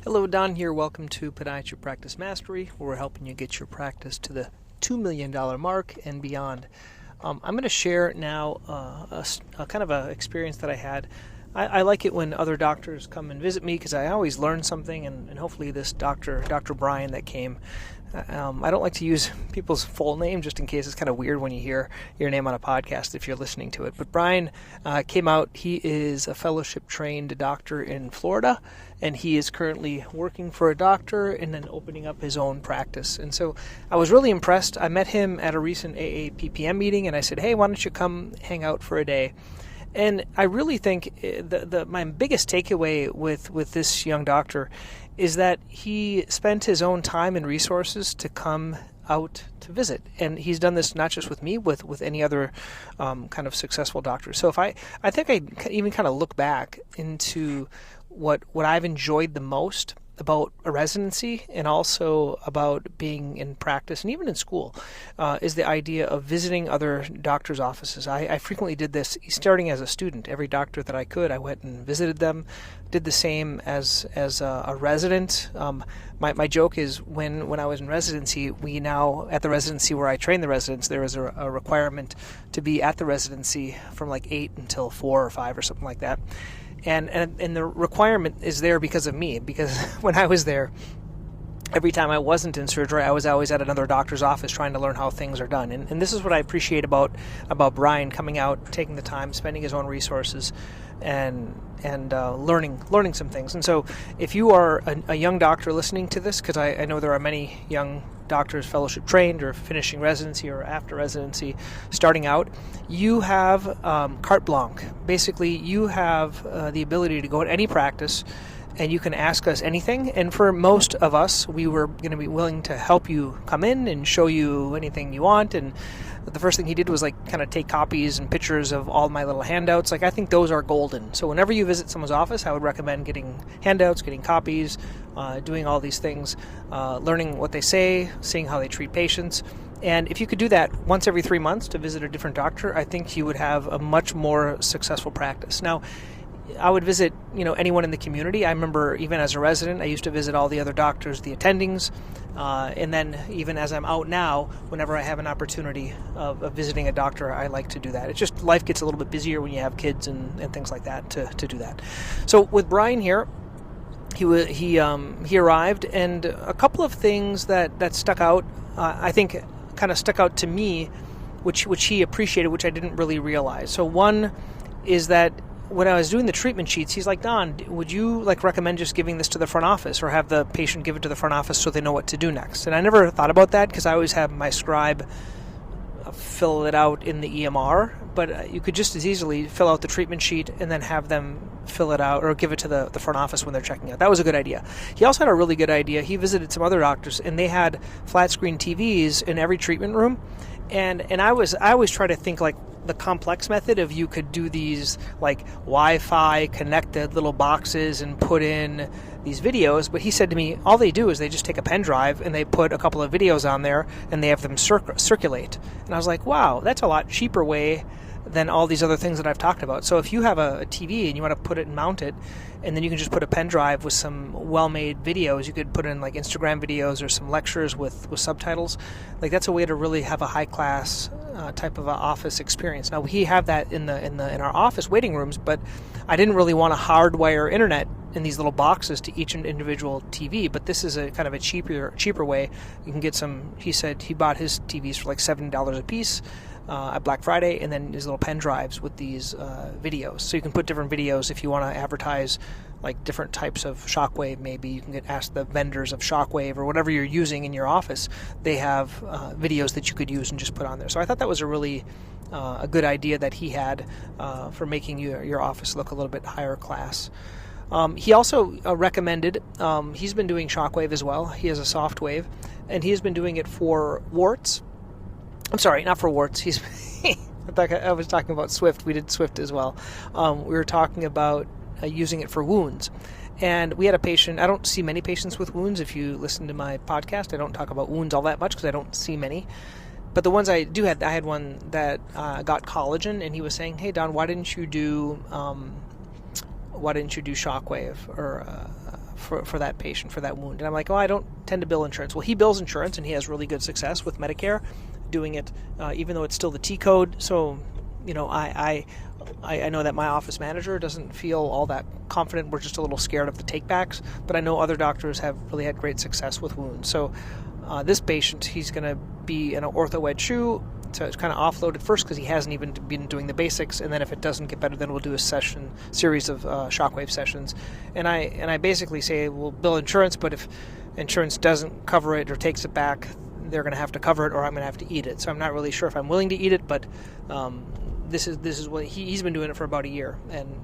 Hello, Don here. Welcome to Podiatry Practice Mastery, where we're helping you get your practice to the $2 million mark and beyond. I'm going to share now a kind of a experience that I had. I like it when other doctors come and visit me because I always learn something, and hopefully this Dr. Brian that came, I don't like to use people's full name just in case it's kind of weird when you hear your name on a podcast if you're listening to it. But Brian came out. He is a fellowship-trained doctor in Florida, and he is currently working for a doctor and then opening up his own practice. And so I was really impressed. I met him at a recent AAPPM meeting, and I said, hey, why don't you come hang out for a day? And I really think my biggest takeaway with this young doctor is that he spent his own time and resources to come out to visit. And he's done this not just with me, with any other kind of successful doctor. So I think I even kind of look back into what I've enjoyed the most about a residency and also about being in practice and even in school is the idea of visiting other doctors' offices. I frequently did this starting as a student. Every doctor that I could, I went and visited them. Did the same as a resident. My joke is when I was in residency, we now, at the residency where I train the residents, there is a requirement to be at the residency from like 8 until 4 or 5 or something like that. And the requirement is there because of me, because when I was there, every time I wasn't in surgery, I was always at another doctor's office trying to learn how things are done. And this is what I appreciate about Brian coming out, taking the time, spending his own resources, and learning some things. And so if you are a young doctor listening to this, because I know there are many young doctors fellowship trained or finishing residency or after residency starting out, you have carte blanche. Basically, you have the ability to go to any practice and you can ask us anything. And for most of us, we were going to be willing to help you come in and show you anything you want. And the first thing he did was like kind of take copies and pictures of all my little handouts. Like, I think those are golden. So whenever you visit someone's office, I would recommend getting handouts, getting copies, doing all these things, learning what they say, seeing how they treat patients. And if you could do that once every 3 months to visit a different doctor, I think you would have a much more successful practice. Now, I would visit, anyone in the community. I remember even as a resident, I used to visit all the other doctors, the attendings, and then even as I'm out now, whenever I have an opportunity of visiting a doctor, I like to do that. It's just life gets a little bit busier when you have kids and things like that to do that. So with Brian here, he arrived, and a couple of things that stuck out, I think, kind of stuck out to me, which he appreciated, which I didn't really realize. So one is that when I was doing the treatment sheets, he's like, Don, would you recommend just giving this to the front office or have the patient give it to the front office so they know what to do next? And I never thought about that because I always have my scribe fill it out in the EMR, but you could just as easily fill out the treatment sheet and then have them fill it out or give it to the front office when they're checking out. That was a good idea. He also had a really good idea. He visited some other doctors and they had flat screen TVs in every treatment room. And I always try to think like the complex method of you could do these like Wi-Fi connected little boxes and put in these videos, but he said to me, all they do is they just take a pen drive and they put a couple of videos on there and they have them circulate. And I was like, wow, that's a lot cheaper way than all these other things that I've talked about. So if you have a TV and you want to put it and mount it, and then you can just put a pen drive with some well-made videos, you could put in like Instagram videos or some lectures with subtitles. Like, that's a way to really have a high-class type of a office experience. Now, we have that in our office waiting rooms, but I didn't really want to hardwire internet in these little boxes to each individual TV. But this is a kind of a cheaper way. You can get some. He said he bought his TVs for like $70 a piece at Black Friday, and then these little pen drives with these videos. So you can put different videos if you want to advertise like different types of Shockwave. Maybe you can ask the vendors of Shockwave or whatever you're using in your office. They have videos that you could use and just put on there. So I thought that was a really a good idea that he had for making your office look a little bit higher class. He also recommended, he's been doing Shockwave as well. He has a soft wave, and he's been doing it for warts. I'm sorry, not for warts. I was talking about Swift. We did Swift as well. We were talking about using it for wounds. And we had a patient. I don't see many patients with wounds. If you listen to my podcast, I don't talk about wounds all that much because I don't see many. But the ones I do have, I had one that got collagen, and he was saying, hey, Don, why didn't you do Shockwave or for that patient, for that wound. And I'm like, oh, I don't tend to bill insurance. Well, he bills insurance, and he has really good success with Medicare doing it, even though it's still the T code. So, I know that my office manager doesn't feel all that confident. We're just a little scared of the takebacks, but I know other doctors have really had great success with wounds. So this patient, he's going to be in an ortho wedge shoe. So it's kind of offloaded first because he hasn't even been doing the basics, and then if it doesn't get better, then we'll do a series of Shockwave sessions. And I basically say we'll bill insurance, but if insurance doesn't cover it or takes it back, they're going to have to cover it, or I'm going to have to eat it. So I'm not really sure if I'm willing to eat it, but this is what he's been doing it for about a year, and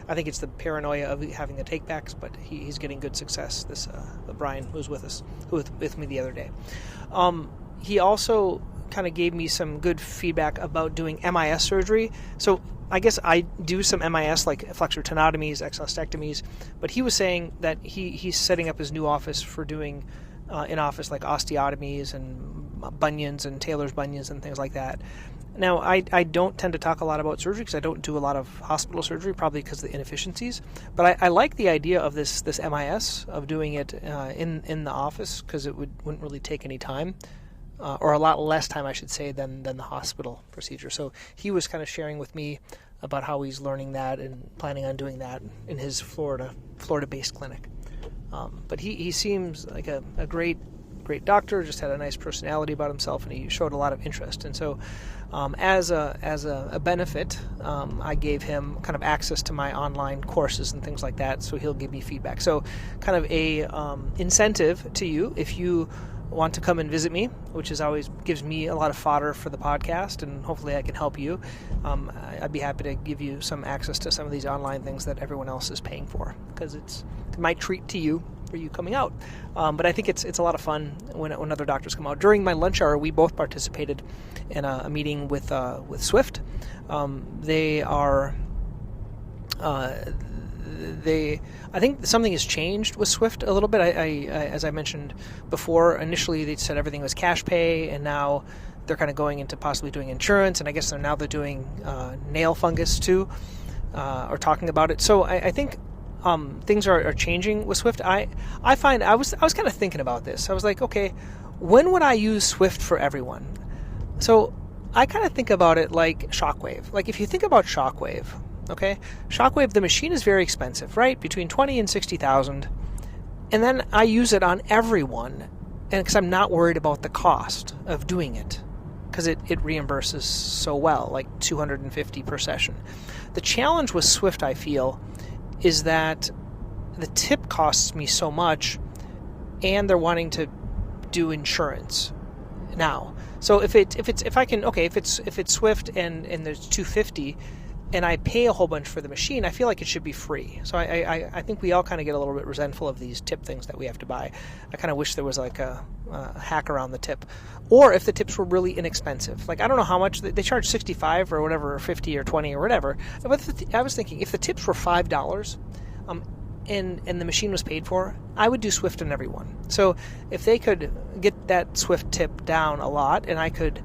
I think it's the paranoia of having the takebacks, but he's getting good success. This Brian, who was with me the other day, he also kind of gave me some good feedback about doing MIS surgery. So I guess I do some MIS, like flexor tenotomies, exostectomies, but he was saying that he's setting up his new office for doing in-office like osteotomies and bunions and Taylor's bunions and things like that. Now, I don't tend to talk a lot about surgery because I don't do a lot of hospital surgery, probably because of the inefficiencies. But I like the idea of this MIS, of doing it in the office, because it wouldn't really take any time. Or a lot less time, I should say, than the hospital procedure. So he was kind of sharing with me about how he's learning that and planning on doing that in his Florida-based clinic. But he seems like a great doctor, just had a nice personality about himself, and he showed a lot of interest. And so as a benefit, I gave him kind of access to my online courses and things like that, so he'll give me feedback. So kind of a incentive to you if you want to come and visit me, which is always gives me a lot of fodder for the podcast, and hopefully I can help you. I'd be happy to give you some access to some of these online things that everyone else is paying for, because it's my treat to you for you coming out. But I think it's a lot of fun when other doctors come out. During my lunch hour, we both participated in a meeting with Swift. They are I think something has changed with Swift a little bit. I as I mentioned before, initially they said everything was cash pay, and now they're kind of going into possibly doing insurance, and I guess they're doing nail fungus too, or talking about it. So I think things are changing with Swift. I find I was kind of thinking about this. I was like, okay, when would I use Swift for everyone? So I kind of think about it like Shockwave. Like if you think about Shockwave. Okay, Shockwave, the machine is very expensive, right? Between $20,000 and $60,000, and then I use it on everyone, and because I'm not worried about the cost of doing it, because it reimburses so well, like $250 per session. The challenge with Swift, I feel, is that the tip costs me so much, and they're wanting to do insurance now. So if it's Swift and there's $250. And I pay a whole bunch for the machine, I feel like it should be free. So I think we all kind of get a little bit resentful of these tip things that we have to buy. I kind of wish there was like a hack around the tip. Or if the tips were really inexpensive. Like, I don't know how much. They charge $65 or whatever, or $50 or $20 or whatever. But I was thinking, if the tips were $5 and the machine was paid for, I would do Swift on everyone. So if they could get that Swift tip down a lot, and I could...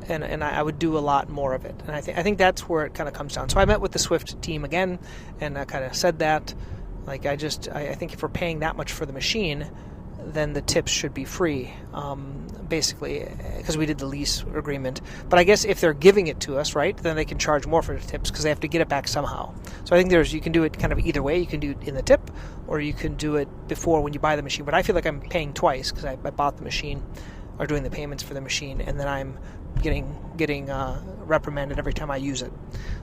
And I would do a lot more of it. And I think that's where it kind of comes down. So I met with the Swift team again, and I kind of said that, like, I think if we're paying that much for the machine, then the tips should be free, basically, because we did the lease agreement. But I guess if they're giving it to us, right, then they can charge more for the tips because they have to get it back somehow. So I think you can do it kind of either way. You can do it in the tip, or you can do it before when you buy the machine. But I feel like I'm paying twice because I bought the machine, or doing the payments for the machine, and then I'm getting reprimanded every time I use it.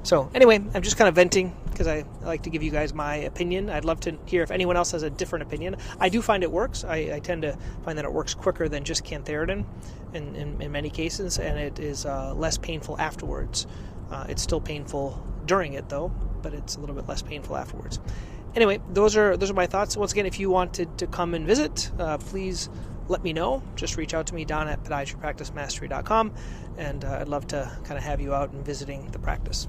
So anyway, I'm just kind of venting because I like to give you guys my opinion. I'd love to hear if anyone else has a different opinion. I do find it works. I tend to find that it works quicker than just cantharidin in many cases, and it is less painful afterwards. It's still painful during it though, but it's a little bit less painful afterwards. Anyway, those are my thoughts. Once again, if you wanted to come and visit, please let me know. Just reach out to me, Don at podiatrypracticemastery.com, and I'd love to kind of have you out and visiting the practice.